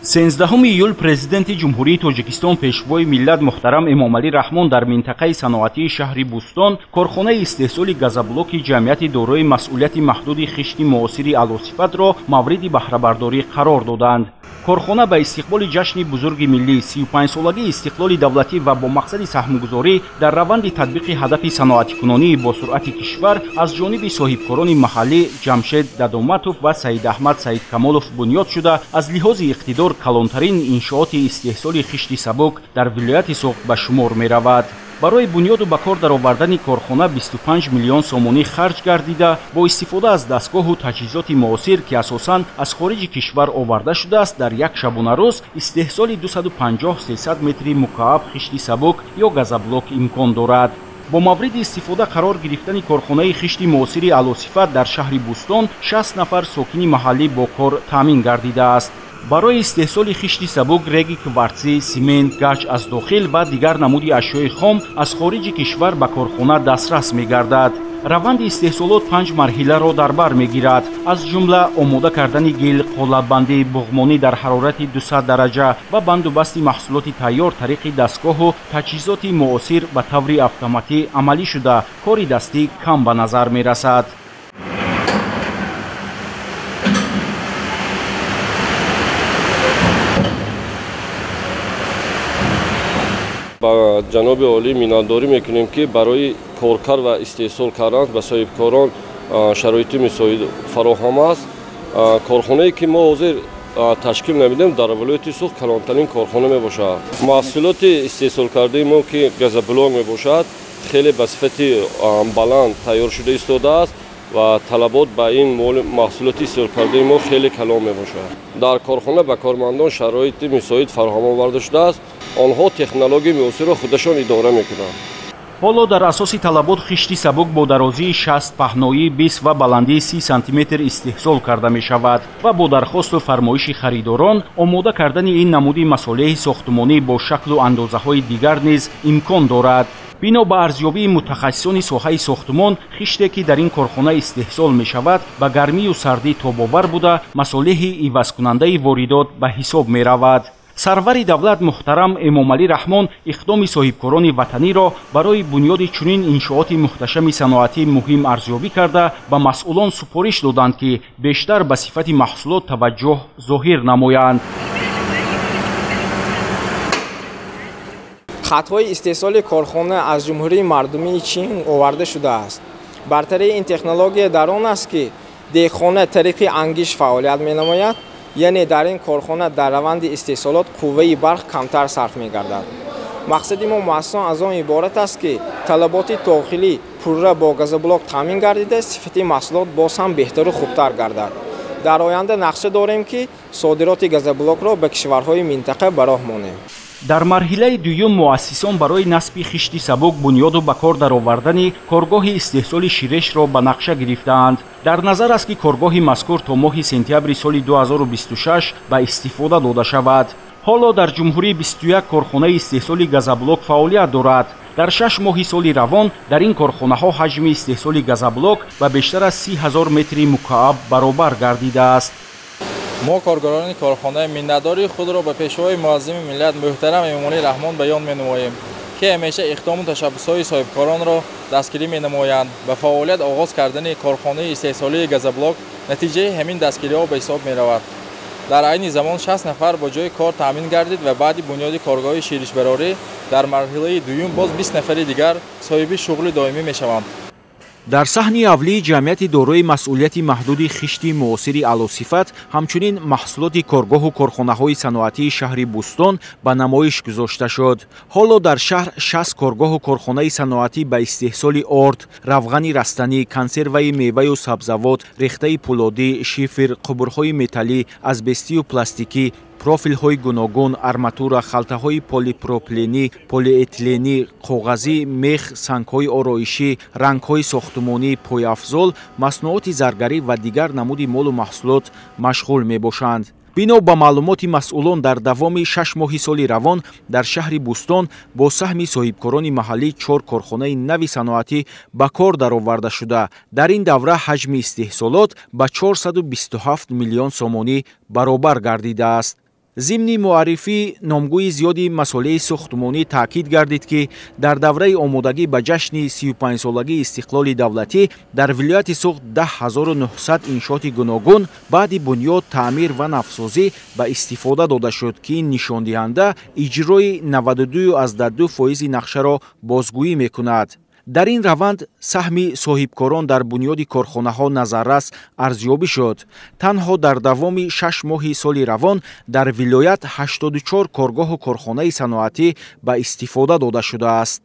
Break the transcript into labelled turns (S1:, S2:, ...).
S1: 13 июл президенти ҷумҳурии Тоҷикистон пешвои миллат муҳтарам Эмомалӣ Раҳмон дар минтақаи саноатии шаҳри Бӯстон корхонаи истеҳсоли газоблоки ҷамъияти дорои масъулияти маҳдуди хишти муосири алосифатро мавриди баҳрабардорӣ қарор доданд. корхона ба истиқболи ҷашни бузурги миллӣ 35-солагии истиқлоли давлатӣ ва бо мақсади саҳмгузорӣ дар раванди татбиқи ҳадафи саноатикунонии босуръати кишвар аз ҷониби соҳибкорони маҳаллӣ Ҷамшед Дадоматов ва Саидаҳмад Саидкамолов бунёд шуда, аз лиҳози иқтидор калонтарин иншооти истеҳсоли хишти сабук дар вилояти Соғд ба шумор меравад. барои бунёду ба кор даровардани корхона 25 миллион сомонӣ харҷ гардида, бо истифода аз дастгоҳу таҷҳизоти муосир, ки асосан аз хориҷи кишвар оварда шудааст, дар як шабонарӯз истеҳсоли 250-300 метри мукааб хишти сабук ё газоблок имкон дорад. бо мавриди истифода қарор гирифтани корхонаи хишти муосири алосифат дар шаҳри Бӯстон 60 нафар сокини маҳаллӣ бо кор таъмин гардидааст. барои истеҳсоли хишти сабук реги кварцӣ, симент, гач аз дохил ва дигар намуди ашёи хом аз хориҷи кишвар ба корхона дастрас мегардад. раванди истеҳсолот 5 марҳиларо дар бар мегирад, аз ҷумла омода кардани гел, қолаббандӣ, буғмонӣ дар ҳарорати 200 дараҷа ва бандубасти маҳсулоти тайёр тариқи дастгоҳу таҷҳизоти муосир ба таври автоматӣ амалӣ шуда, кори дастӣ кам ба назар мерасад.
S2: ба ҷаноби олӣ миннатдорӣ мекунем, ки барои коркар ва истеҳсол кардан ба соҳибкорон шароити мусоид фароҳам аст. корхонае ки мо ҳозир ташкил намедем дар вилояти Суғд калонтарин корхона мебошад. маҳсулоти истеҳсолкардаи мо ки газоблок мебошад, хеле ба сифати баланд тайёр шуда истодааст ва талабот ба ин маҳсулоти истеҳсолкардаи мо хеле калон мебошад. дар корхона ба кормандон шароити мусоид фароҳам оварда шудааст. онҳо технологияи муосирро худашон идора мекунанд.
S1: ҳоло дар асоси талабот хишти сабук бо дарозии 60, паҳноии 20 ва баландии 30 сантиметр истеҳсол карда мешавад ва бо дархосту фармоиши харидорон омода кардани ин намуди масолеҳи сохтумонӣ бо шаклу андозаҳои дигар низ имкон дорад. бино ба арзёбии мутахассисони соҳаи сохтумон, хиште ки дар ин корхона истеҳсол мешавад ба гармию сардӣ тобовар буда, масолеҳи ивазкунандаи воридот ба ҳисоб меравад. сарвари давлат муҳтарам Эмомалӣ Раҳмон иқдоми соҳибкорони ватаниро барои бунёди чунин иншооти муҳташами саноатӣ муҳим арзёбӣ карда, ба масъулон супориш доданд, ки бештар ба сифати маҳсулот таваҷҷӯҳ зоҳир намоянд.
S3: хатҳои истеҳсоли корхона аз ҷумҳурии мардумии Чин оварда шудааст. бартарии ин технология дар он аст, ки дehхона тариқи ангиш фаъолият менамояд, яъне дар ин корхона дар раванди истеҳсолот қувваи барқ камтар сарф мегардад. мақсади мо муассасон аз он иборат аст, ки талаботи дохилӣ пурра бо газоблок таъмин гардида, сифати маҳсулот боз ҳам беҳтару хубтар гардад. дар оянда нақша дорем, ки содироти газоблокро ба кишварҳои минтақа ба роҳ монем.
S1: дар марҳилаи дуюм муассисон барои насби хишти сабук бунёду ба кор даровардани коргоҳи истеҳсоли Ширешро ба нақша гирифтаанд. дар назар аст, ки коргоҳи мазкур то моҳи сентябри соли 2026 ба истифода дода шавад. ҳоло дар ҷумҳурӣ 21 корхонаи истеҳсоли газоблок фаъолият дорад. дар 6 моҳи соли равон дар ин корхонаҳо ҳаҷми истеҳсоли газоблок ба бештар аз 30 000 метри мукааб баробар гардидааст.
S4: мо коргорони корхонаи миннатдори худро ба пешвои муаззими миллат муҳтарам Эмомалӣ Раҳмон баён менамоем, ки ҳамеша иқдому ташаббусҳои соҳибкоронро дастгирӣ менамоянд. ба фаъолият оғоз кардани корхонаи истеҳсолии газоблок натиҷаи ҳамин дастгириҳо ба ҳисоб меравад. дар айни замон 60 нафар бо ҷои кор таъмин гардид ва баъди бунёди коргоҳи ширишбарорӣ дар марҳилаи дуюм боз 20 нафари дигар соҳиби шуғли доимӣ мешаванд.
S1: дар саҳни авлии ҷамъияти дорои масъулияти маҳдуди хишти муосири алосифат ҳамчунин маҳсулоти коргоҳу корхонаҳои саноатии шаҳри Бӯстон ба намоиш гузошта шуд. ҳоло дар шаҳр 60 коргоҳу корхонаи саноатӣ ба истеҳсоли орд, равғани растанӣ, консерваи меваю сабзавот, рехтаи пӯлодӣ, шифр, қубурҳои металлӣ, азбестию пластикӣ, профилҳои гуногун, арматура, халтаҳои полипропиленӣ, полиэтиленӣ, коғазӣ, мех, сангҳои ороишӣ, рангҳои сохтумонӣ, пойафзол, маснуоти заргарӣ ва дигар намуди молу маҳсулот машғул мебошанд. бино ба маълумоти масъулон, дар давоми 6 моҳи соли равон дар шаҳри Бӯстон бо саҳми соҳибкорони маҳаллӣ 4 корхонаи нави саноатӣ ба кор дароварда шуда, дар ин давра ҳаҷми истеҳсолот ба 427 миллион сомонӣ баробар гардидааст. ضمن معرفی نامگوی زیادی مسئله ساختمانی تاکید گردید که در دوره آمادگی به جشن 35 سالگی استقلال دولتی در ولایت سوخت 10900 انشاءات گوناگون بعد بنیاد، تعمیر و نوسازی به استفاده داده شد که این نشان دهنده اجرای 92% نقشه را بازگویی میکند. در این روند سهم صاحبکاران در بنیاد کارخانه ها نظررس ارزیابی شد. تنها در دوام 6 ماه سال روان در ولایت 84 کارگاه و کارخانه صنعتی به استفاده داده شده است.